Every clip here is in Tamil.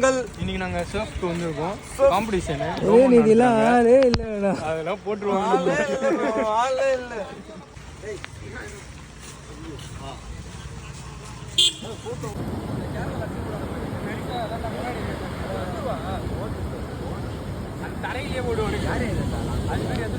இன்னைக்கு நாங்கள் சர்ஃப்க்கு வந்திருக்கோம் காம்படிஷனு அதெல்லாம் போட்டுருவாங்க. தரையிலேயே போடுவாங்க. அது மாதிரி அது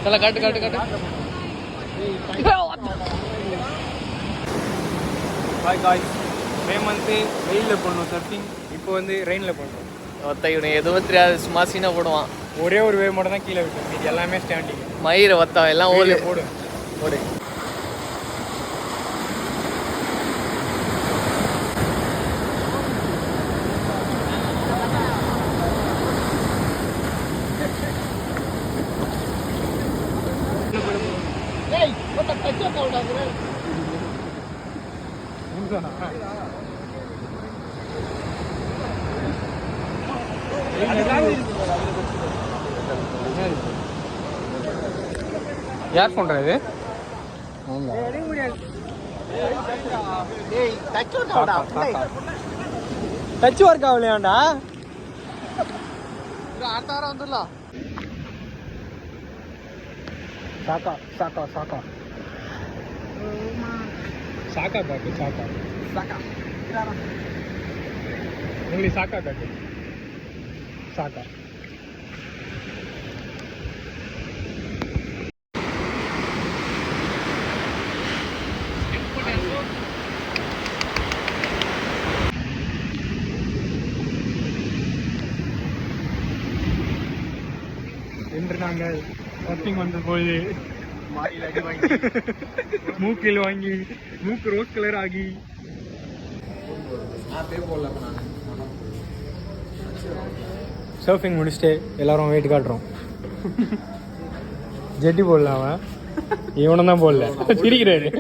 चला काट काट काट हाय गाइस மே மந்த் வெயிலில் பண்ணோம் சர்ஃபிங். இப்போ வந்து ரெயினில் பண்ணுறோம். ஒத்த இவனை எதுவும் தெரியாது, சும்மா சீனா போடுவான். ஒரே ஒரு வேவ் மட்டும் தான் கீழே விட்டோம், இது எல்லாமே ஸ்டாண்டிங். மயிரை ஒத்தம் எல்லாம் ஓடு போடு போடு. யார் பண்றது? டச் ஒர்க் ஆகலையாண்டா? அடுத்த வாரம் வந்துடலாம். சாக்கா சாக்கா சாக்கா சாக்கா காட்டு சாக்கா சாக்கா உங்களுக்கு சாக்கா காட்டு சாக்கா. என்று நாங்கள் சர்ஃபிங் வந்த போது மூக்கில் வாங்கி மூக்கு ரோஸ் கலர் ஆகி சர்ஃபிங் முடிச்சுட்டு எல்லாரும் வெயிட் காட்டுறோம். ஜெட்டி போடல, அவன் இவனும் தான் போடல, சிரிக்கிறாரு.